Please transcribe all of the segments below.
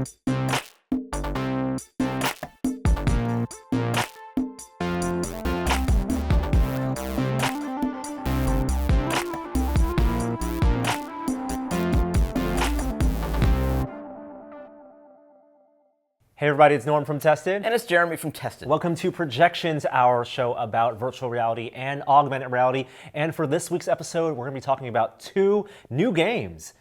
Hey everybody, it's Norm from Tested. And it's Jeremy from Tested. Welcome to Projections, our show about virtual reality and augmented reality. And for this week's episode, we're going to be talking about two new games.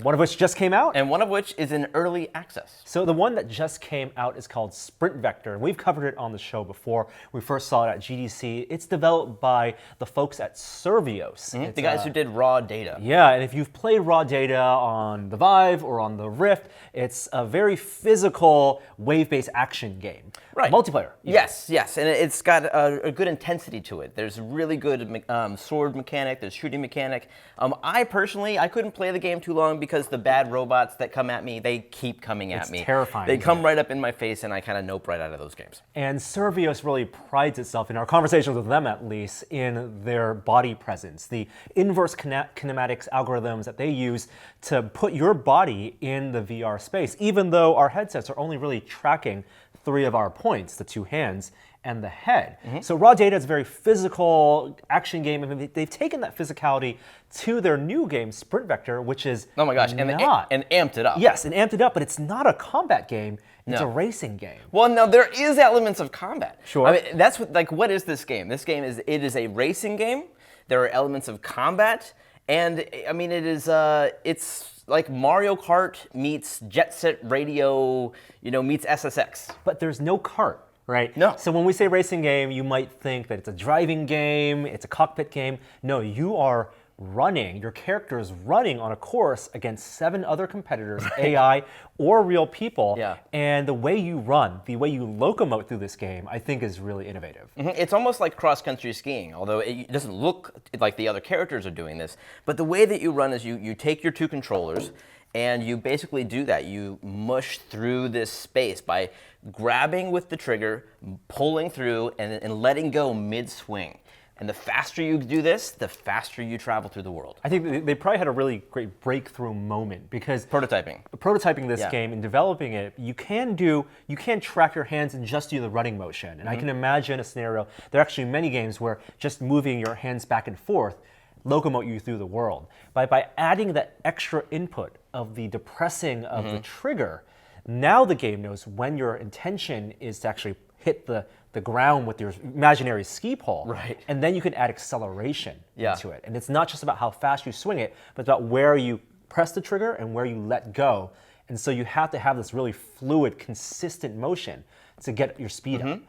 One of which just came out. And one of which is in early access. So the one that just came out is called Sprint Vector. We've covered it on the show before. We first saw it at GDC. It's developed by the folks at Survios. The guys who did Raw Data. Yeah, and if you've played Raw Data on the Vive or on the Rift, it's a very physical, wave-based action game. Right. Multiplayer. Yes, and it's got a good intensity to it. There's really good sword mechanic, there's shooting mechanic. I couldn't play the game too long because the bad robots that come at me, they keep coming at me. It's terrifying. They come right up in my face and I kind of nope right out of those games. And Survios really prides itself, in our conversations with them at least, in their body presence. The inverse kinematics algorithms that they use to put your body in the VR space, even though our headsets are only really tracking three of our points, the two hands and the head. So Raw Data is a very physical action game. I mean, they've taken that physicality to their new game, Sprint Vector, which is Oh my gosh, and amped it up. Yes, and amped it up, but it's not a combat game. It's a racing game. Well, no, there is elements of combat. Sure. I mean, that's what is this game? This game is a racing game. There are elements of combat, and I mean, it's like Mario Kart meets Jet Set Radio, meets SSX. But there's no kart, right? No. So when we say racing game, you might think that it's a driving game, it's a cockpit game. No, you are running. Your character is running on a course against 7 other competitors, AI or real people. Yeah. And the way you run, the way you locomote through this game, I think is really innovative. It's almost like cross-country skiing, although it doesn't look like the other characters are doing this. But the way that you run is you take your 2 controllers, and you basically do that. You mush through this space by grabbing with the trigger, pulling through, and letting go mid-swing. And the faster you do this, the faster you travel through the world. I think they probably had a really great breakthrough moment because prototyping this game and developing it, you can track your hands and just do the running motion. And I can imagine a scenario, there are actually many games where just moving your hands back and forth locomote you through the world. By adding that extra input of the depressing of the trigger, now the game knows when your intention is to actually hit the ground with your imaginary ski pole. Right. And then you can add acceleration Yeah. into it. And it's not just about how fast you swing it, but it's about where you press the trigger and where you let go. And so you have to have this really fluid, consistent motion to get your speed up.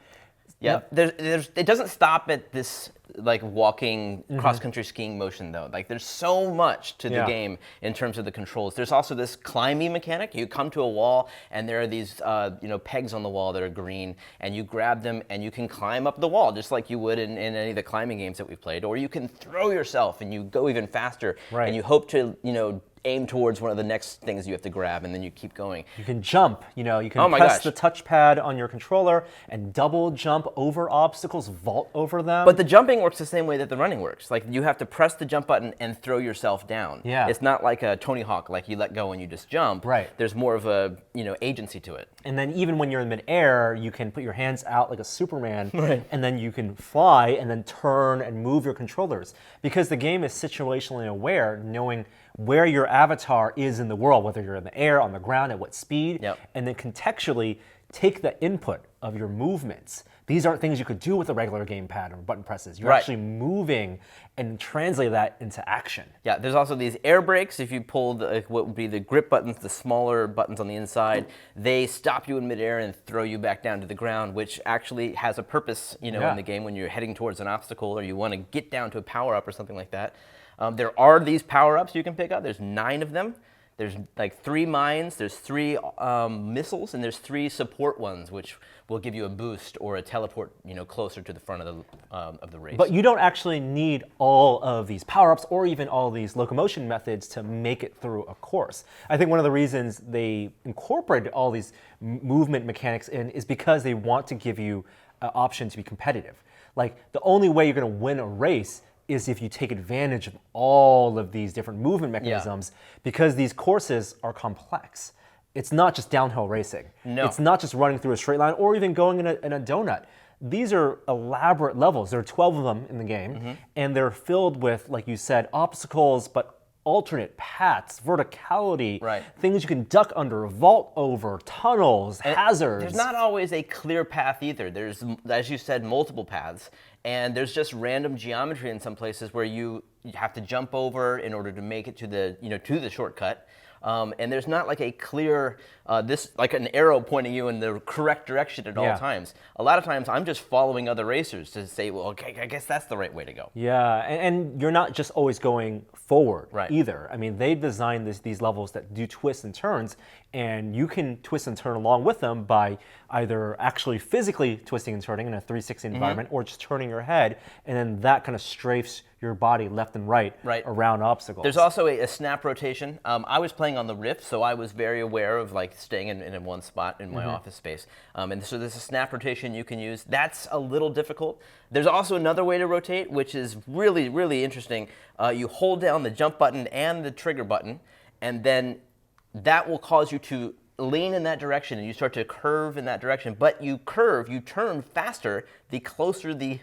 Yeah, it doesn't stop at this like walking cross-country skiing motion though. Like there's so much to the game in terms of the controls. There's also this climbing mechanic. You come to a wall and there are these pegs on the wall that are green, and you grab them and you can climb up the wall just like you would in any of the climbing games that we've played. Or you can throw yourself and you go even faster, and you hope to aim towards one of the next things you have to grab, and then you keep going. You can jump, you can press the touchpad on your controller and double jump over obstacles, vault over them. But the jumping works the same way that the running works. Like you have to press the jump button and throw yourself down. Yeah. It's not like a Tony Hawk, like you let go and you just jump. Right. There's more of a agency to it. And then even when you're in midair, you can put your hands out like a Superman, and then you can fly and then turn and move your controllers. Because the game is situationally aware, knowing where your avatar is in the world, whether you're in the air, on the ground, at what speed, and then contextually take the input of your movements. These aren't things you could do with a regular gamepad or button presses. You're actually moving and translate that into action. Yeah, there's also these air brakes. If you pull what would be the grip buttons, the smaller buttons on the inside, they stop you in midair and throw you back down to the ground, which actually has a purpose, in the game when you're heading towards an obstacle or you want to get down to a power-up or something like that. There are these power-ups you can pick up. There's 9 of them. There's like 3 mines, there's 3 missiles, and there's 3 support ones, which will give you a boost or a teleport, closer to the front of the race. But you don't actually need all of these power-ups or even all these locomotion methods to make it through a course. I think one of the reasons they incorporated all these movement mechanics in is because they want to give you an option to be competitive. Like the only way you're going to win a race is if you take advantage of all of these different movement mechanisms, because these courses are complex. it's not just downhill racing. No. It's not just running through a straight line or even going in a donut. These are elaborate levels. There are 12 of them in the game, and they're filled with, like you said, obstacles, but alternate paths, verticality, things you can duck under, vault over, tunnels, hazards. There's not always a clear path either. There's, as you said, multiple paths, and there's just random geometry in some places where you have to jump over in order to make it to the shortcut. And there's not like a clear, like an arrow pointing you in the correct direction at all times. A lot of times I'm just following other racers to say, well, okay, I guess that's the right way to go. Yeah, and you're not just always going forward either. I mean, they designed these levels that do twists and turns, and you can twist and turn along with them by either actually physically twisting and turning in a 360 environment or just turning your head, and then that kind of strafes your body left and right around obstacles. There's also a snap rotation. I was playing on the Rift, so I was very aware of like staying in one spot in my office space. And so there's a snap rotation you can use. That's a little difficult. There's also another way to rotate, which is really, really interesting. You hold down the jump button and the trigger button, and then that will cause you to lean in that direction, and you start to curve in that direction. But you turn faster the closer the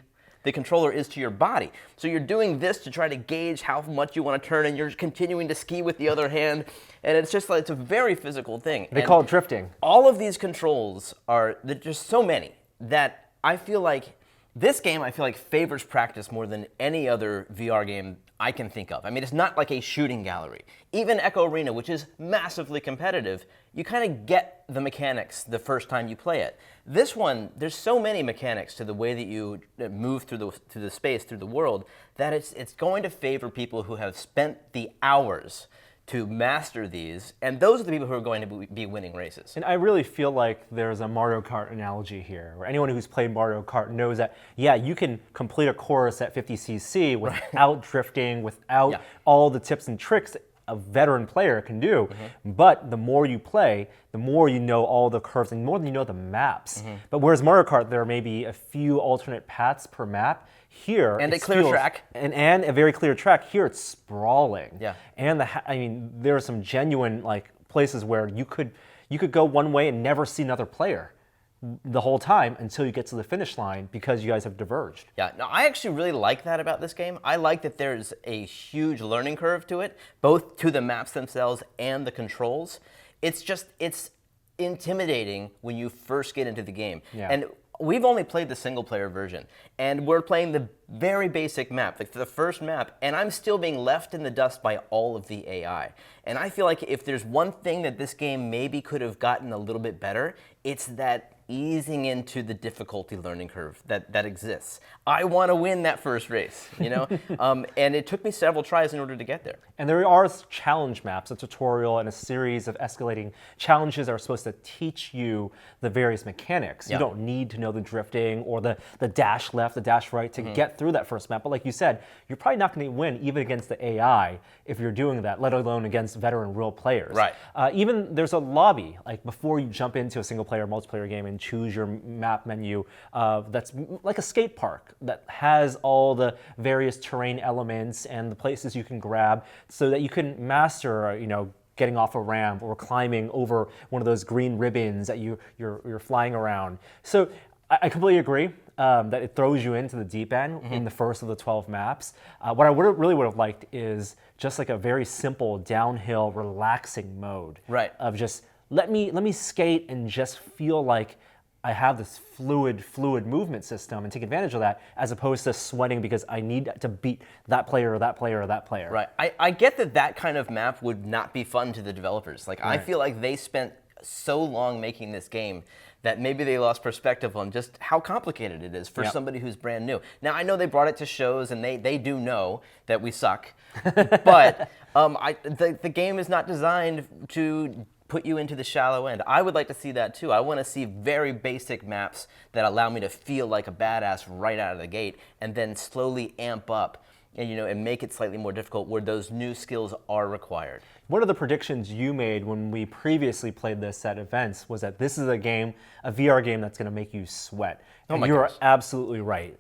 controller is to your body. So you're doing this to try to gauge how much you want to turn, and you're continuing to ski with the other hand, and it's just like, it's a very physical thing. They call it drifting. All of these controls there's just so many that I feel like this game, favors practice more than any other VR game I can think of. I mean, it's not like a shooting gallery. Even Echo Arena, which is massively competitive, you kind of get the mechanics the first time you play it. This one, there's so many mechanics to the way that you move through the space, through the world, that it's going to favor people who have spent the hours to master these, and those are the people who are going to be winning races. And I really feel like there's a Mario Kart analogy here, where anyone who's played Mario Kart knows that, yeah, you can complete a course at 50cc without drifting, without all the tips and tricks a veteran player can do, but the more you play, the more you know all the curves and more than you know the maps. But whereas Mario Kart, there may be a few alternate paths per map. Here, and a clear track. And a very clear track. Here, it's sprawling. Yeah. And there are some genuine places where you could go one way and never see another player the whole time until you get to the finish line because you guys have diverged. Yeah, no, I actually really like that about this game. I like that there's a huge learning curve to it, both to the maps themselves and the controls. It's intimidating when you first get into the game. Yeah. And we've only played the single-player version, and we're playing the very basic map, like the first map, and I'm still being left in the dust by all of the AI. And I feel like if there's one thing that this game maybe could have gotten a little bit better, it's that easing into the difficulty learning curve that exists. I want to win that first race, and it took me several tries in order to get there. And there are challenge maps, a tutorial, and a series of escalating challenges that are supposed to teach you the various mechanics. You don't need to know the drifting or the dash left, the dash right to get through that first map. But like you said, you're probably not going to win even against the AI if you're doing that, let alone against veteran real players. Right. Even there's a lobby, like before you jump into a single player, multiplayer game and choose your map menu that's like a skate park that has all the various terrain elements and the places you can grab so that you can master, getting off a ramp or climbing over one of those green ribbons that you're flying around. So I completely agree that it throws you into the deep end in the first of the 12 maps. What I really would have liked is just like a very simple downhill relaxing mode of just let me skate and just feel like I have this fluid movement system and take advantage of that, as opposed to sweating because I need to beat that player or that player or that player. Right. I get that kind of map would not be fun to the developers. I feel like they spent so long making this game that maybe they lost perspective on just how complicated it is for somebody who's brand new. Now, I know they brought it to shows, and they do know that we suck, but the game is not designed to put you into the shallow end. I would like to see that too. I want to see very basic maps that allow me to feel like a badass right out of the gate, and then slowly amp up and make it slightly more difficult where those new skills are required. One of the predictions you made when we previously played this at events was that this is a VR game that's going to make you sweat. And you are absolutely right.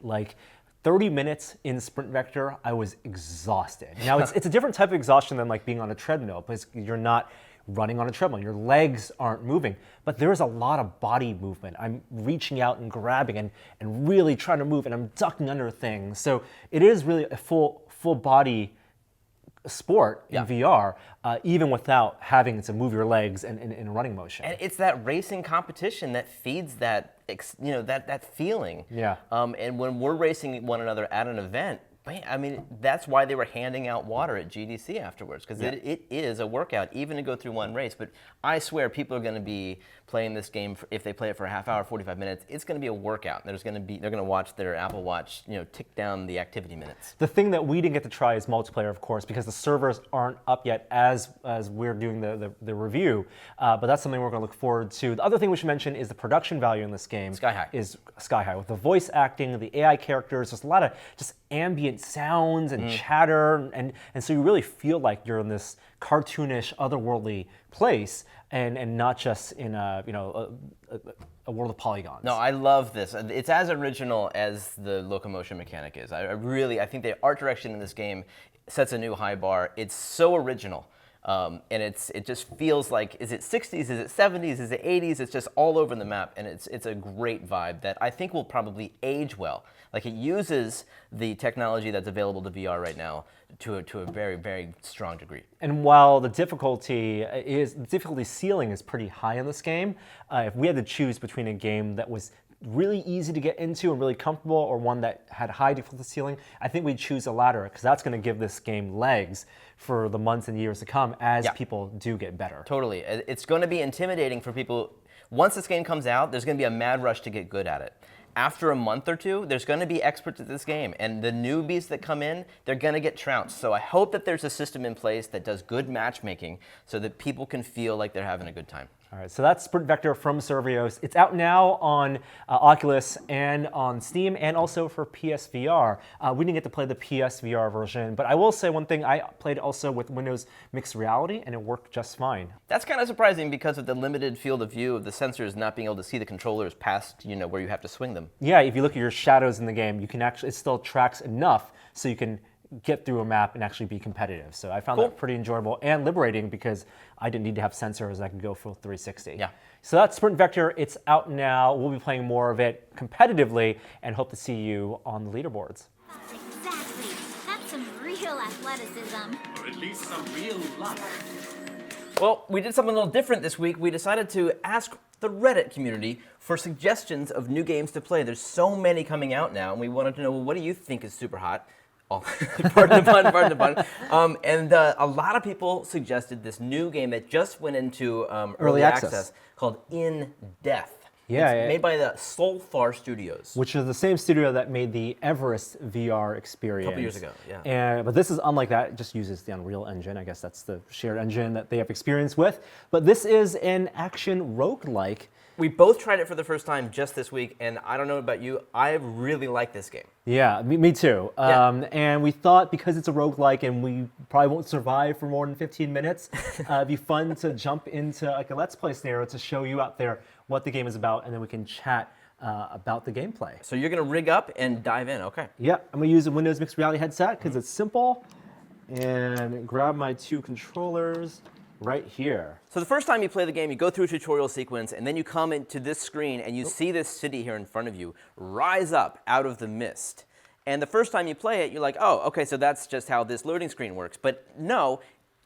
30 minutes in Sprint Vector, I was exhausted. Now, it's a different type of exhaustion than being on a treadmill, because you're not running on a treadmill. Your legs aren't moving, but there is a lot of body movement. I'm reaching out and grabbing and really trying to move, and I'm ducking under things. So it is really a full body sport in VR, even without having to move your legs in running motion. And it's that racing competition that feeds that, that feeling. Yeah. And when we're racing one another at an event, I mean, that's why they were handing out water at GDC afterwards, because it is a workout, even to go through one race. But I swear people are going to be playing this game, if they play it for a half hour, 45 minutes, it's going to be a workout. They're going to watch their Apple Watch, tick down the activity minutes. The thing that we didn't get to try is multiplayer, of course, because the servers aren't up yet as we're doing the review. But that's something we're going to look forward to. The other thing we should mention is the production value in this game is sky high. With the voice acting, the AI characters, there's a lot of just ambient sounds and chatter, and so you really feel like you're in this cartoonish, otherworldly place, and not just in a world of polygons. No, I love this. It's as original as the locomotion mechanic is. I think the art direction in this game sets a new high bar. It's so original. And it just feels like, is it 60s, is it 70s, is it 80s? It's just all over the map, and it's a great vibe that I think will probably age well. Like, it uses the technology that's available to VR right now to a very, very strong degree. And while the difficulty ceiling is pretty high in this game, if we had to choose between a game that was really easy to get into and really comfortable, or one that had high difficulty ceiling, I think we'd choose the latter, because that's going to give this game legs for the months and years to come as people do get better. Totally. It's going to be intimidating for people. Once this game comes out, there's going to be a mad rush to get good at it. After a month or two, there's going to be experts at this game, and the newbies that come in, they're going to get trounced. So I hope that there's a system in place that does good matchmaking so that people can feel like they're having a good time. All right, so that's Sprint Vector from Survios. It's out now on Oculus and on Steam, and also for PSVR. We didn't get to play the PSVR version, but I will say one thing, I played also with Windows Mixed Reality, and it worked just fine. That's kind of surprising because of the limited field of view of the sensors not being able to see the controllers past, where you have to swing them. Yeah, if you look at your shadows in the game, you can actually, it still tracks enough so you can get through a map and actually be competitive. So I found that pretty enjoyable and liberating, because I didn't need to have sensors. I could go full 360. Yeah. So that's Sprint Vector. It's out now. We'll be playing more of it competitively, and hope to see you on the leaderboards. Exactly. That's some real athleticism. Or at least some real luck. Well, we did something a little different this week. We decided to ask the Reddit community for suggestions of new games to play. There's so many coming out now, and we wanted to know, well, what do you think is super hot? Oh, pardon the pun. And a lot of people suggested this new game that just went into early access called In Death. Yeah, it's made by the Solfar Studios, which is the same studio that made the Everest VR experience. A couple years ago, yeah. But this is unlike that. It just uses the Unreal Engine. I guess that's the shared engine that they have experience with. But this is an action roguelike. We both tried it for the first time just this week, and I don't know about you, I really like this game. Yeah, me too. And we thought, because it's a roguelike and we probably won't survive for more than 15 minutes, it'd be fun to jump into like a Let's Play scenario to show you out there what the game is about, and then we can chat about the gameplay. So you're going to rig up and dive in, okay. Yeah, I'm going to use a Windows Mixed Reality headset because it's simple, and grab my two controllers right here. So the first time you play the game, you go through a tutorial sequence, and then you come into this screen, and you see this city here in front of you rise up out of the mist. And the first time you play it, you're like, oh, okay, so that's just how this loading screen works. But no,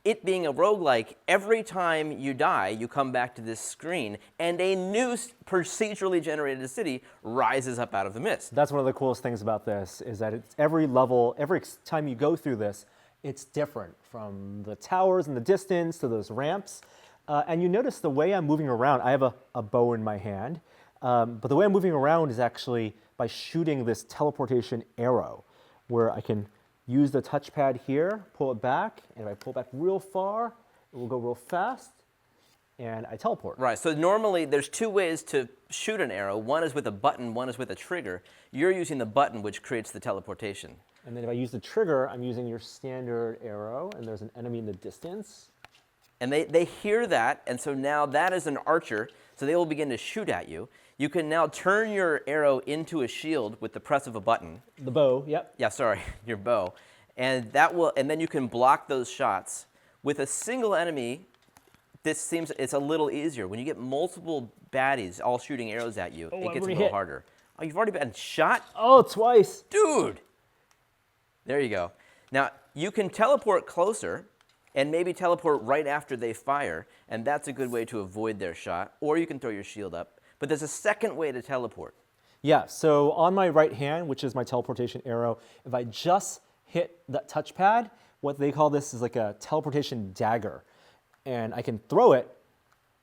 it being a roguelike, every time you die, you come back to this screen, and a new procedurally generated city rises up out of the mist. That's one of the coolest things about this, is that it's every level, every time you go through this, it's different, from the towers in the distance to those ramps. And you notice the way I'm moving around, I have a bow in my hand, but the way I'm moving around is actually by shooting this teleportation arrow, where I can use the touchpad here, pull it back, and if I pull back real far, it will go real fast, and I teleport. Right, so normally there's two ways to shoot an arrow. One is with a button, one is with a trigger. You're using the button, which creates the teleportation. And then if I use the trigger, I'm using your standard arrow, and there's an enemy in the distance. And they hear that, and so now that is an archer, so they will begin to shoot at you. You can now turn your arrow into a shield with the press of a button. The bow, yep. Yeah, sorry, your bow. And that will, and then you can block those shots with a single enemy. it's a little easier. When you get multiple baddies all shooting arrows at you, it gets a little harder. Oh, you've already been shot? Oh, twice. Dude! There you go. Now, you can teleport closer and maybe teleport right after they fire, and that's a good way to avoid their shot, or you can throw your shield up. But there's a second way to teleport. Yeah, so on my right hand, which is my teleportation arrow, if I just hit that touchpad, what they call this is like a teleportation dagger. And I can throw it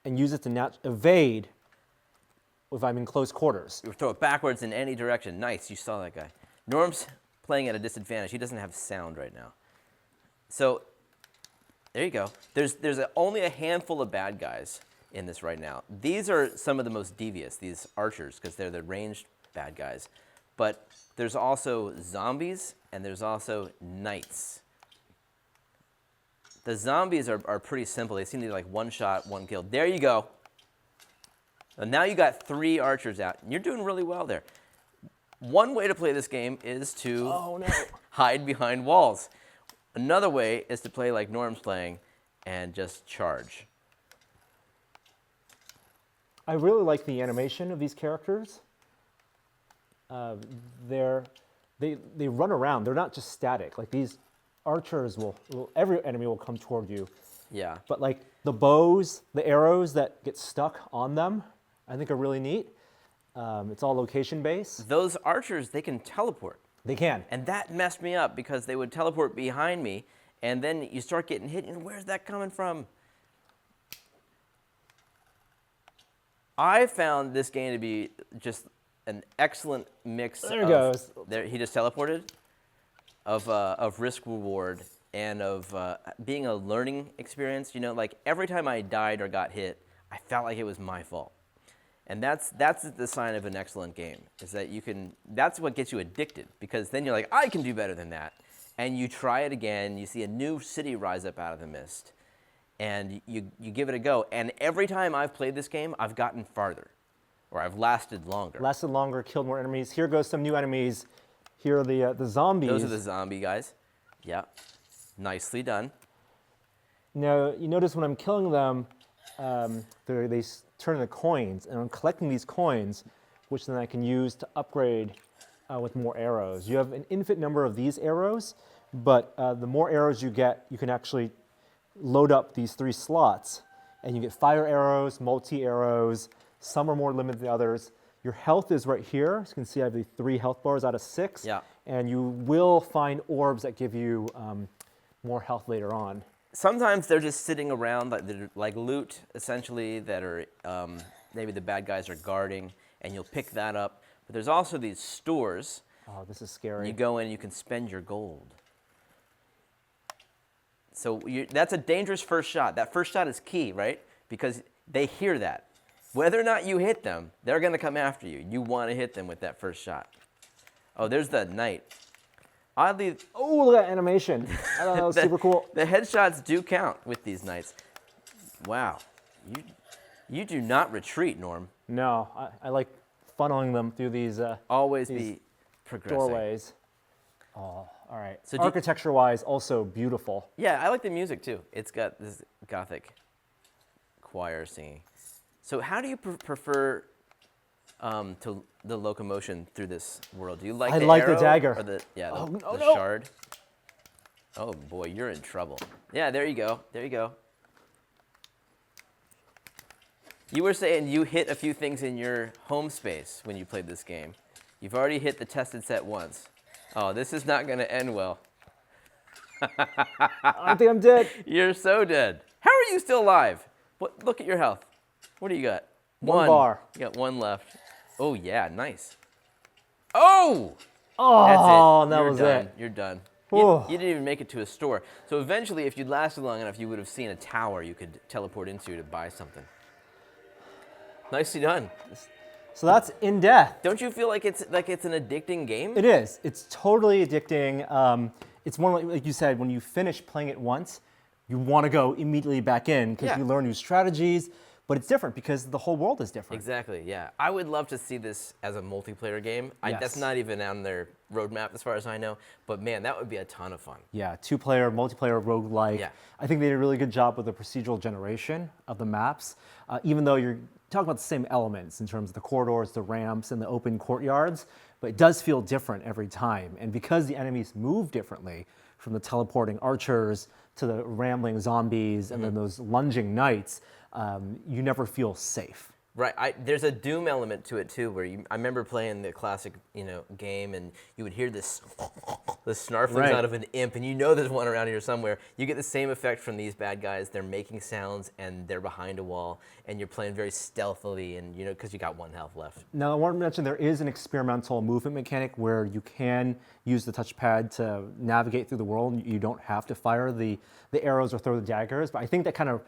and use it to evade if I'm in close quarters. You throw it backwards in any direction. Nice, you saw that guy. Norm's playing at a disadvantage. He doesn't have sound right now. So there you go. There's only a handful of bad guys in this right now. These are some of the most devious, these archers, because they're the ranged bad guys. But there's also zombies, and there's also knights. The zombies are pretty simple. They seem to be like one shot, one kill. There you go. And now you got 3 archers out. You're doing really well there. One way to play this game is to hide behind walls. Another way is to play like Norm's playing and just charge. I really like the animation of these characters. They run around. They're not just static. Like these archers every enemy will come toward you. Yeah. But like the bows, the arrows that get stuck on them, I think are really neat. It's all location based. Those archers, they can teleport. They can. And that messed me up because they would teleport behind me, and then you start getting hit, and where's that coming from? I found this game to be just an excellent mix. There he goes. There, he just teleported. Of risk reward and of being a learning experience. You know, like every time I died or got hit, I felt like it was my fault. And that's the sign of an excellent game, is that that's what gets you addicted, because then you're like, I can do better than that. And you try it again, you see a new city rise up out of the mist, and you give it a go. And every time I've played this game, I've gotten farther, or I've lasted longer. Lasted longer, killed more enemies. Here goes some new enemies. Here are the zombies. Those are the zombie guys. Yeah, nicely done. Now, you notice when I'm killing them, they turn into coins, and I'm collecting these coins, which then I can use to upgrade with more arrows. You have an infinite number of these arrows, but the more arrows you get, you can actually load up these 3 slots, and you get fire arrows, multi-arrows. Some are more limited than others. Your health is right here. As you can see, I have the 3 health bars out of 6. Yeah. And you will find orbs that give you more health later on. Sometimes they're just sitting around, like loot, essentially, that are maybe the bad guys are guarding, and you'll pick that up. But there's also these stores. Oh, this is scary. You go in and you can spend your gold. So that's a dangerous first shot. That first shot is key, right? Because they hear that. Whether or not you hit them, they're going to come after you. You want to hit them with that first shot. Oh, there's the knight. Oddly, oh, look at that animation. I thought that was super cool. The headshots do count with these knights. Wow. You do not retreat, Norm. No, I like funneling them through these Always these be progressing. doorways. Oh, all right. So architecture-wise, also beautiful. Yeah, I like the music too. It's got this gothic choir singing. So how do you prefer to the locomotion through this world? Do you like I the like arrow the dagger. or the no. shard? Oh boy, you're in trouble. Yeah, there you go. There you go. You were saying you hit a few things in your home space when you played this game. You've already hit the tested set once. Oh, this is not going to end well. I think I'm dead. You're so dead. How are you still alive? Look at your health. What do you got? One bar. You got 1 left. Oh, yeah, nice. Oh! Oh, That's it. that You're was done. it. You're done. Oh. You didn't even make it to a store. So eventually, if you'd lasted long enough, you would have seen a tower you could teleport into to buy something. Nicely done. So that's In Death. Don't you feel like it's an addicting game? It is. It's totally addicting. It's one like you said, when you finish playing it once, you want to go immediately back in because you learn new strategies. but it's different because the whole world is different. Exactly, yeah. I would love to see this as a multiplayer game. Yes. That's not even on their roadmap as far as I know, but man, that would be a ton of fun. Yeah, two-player, multiplayer, roguelike. Yeah. I think they did a really good job with the procedural generation of the maps, even though you're talking about the same elements in terms of the corridors, the ramps, and the open courtyards, but it does feel different every time. And because the enemies move differently, from the teleporting archers to the rambling zombies and then those lunging knights, you never feel safe. Right, there's a Doom element to it too, where I remember playing the classic, game, and you would hear this, the snarflings out of an imp, and you know there's one around here somewhere. You get the same effect from these bad guys. They're making sounds, and they're behind a wall, and you're playing very stealthily, and because you got 1 health left. Now, I want to mention there is an experimental movement mechanic where you can use the touchpad to navigate through the world. You don't have to fire the arrows or throw the daggers, but I think that kind of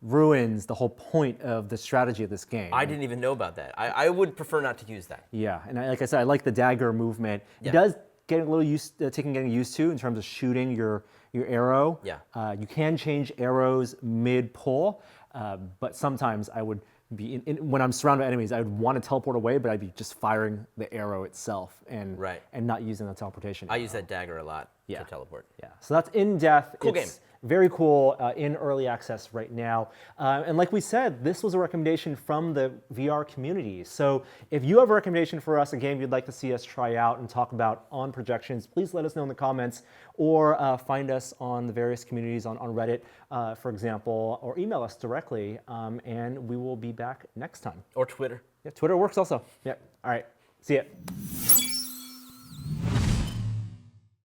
ruins the whole point of the strategy of this game. I didn't even know about that. I would prefer not to use that. Yeah, and like I said, I like the dagger movement. Yeah. It does get a little getting used to in terms of shooting your arrow. Yeah. You can change arrows mid-pull, but sometimes I would be, when I'm surrounded by enemies, I would want to teleport away, but I'd be just firing the arrow itself and not using the teleportation arrow. I use that dagger a lot to teleport. Yeah, so that's In Death. Cool game. Very cool, in early access right now. And like we said, this was a recommendation from the VR community. So if you have a recommendation for us, a game you'd like to see us try out and talk about on projections, please let us know in the comments, or find us on the various communities on Reddit, for example, or email us directly, and we will be back next time. Or Twitter. Yeah, Twitter works also. Yeah, all right, see ya.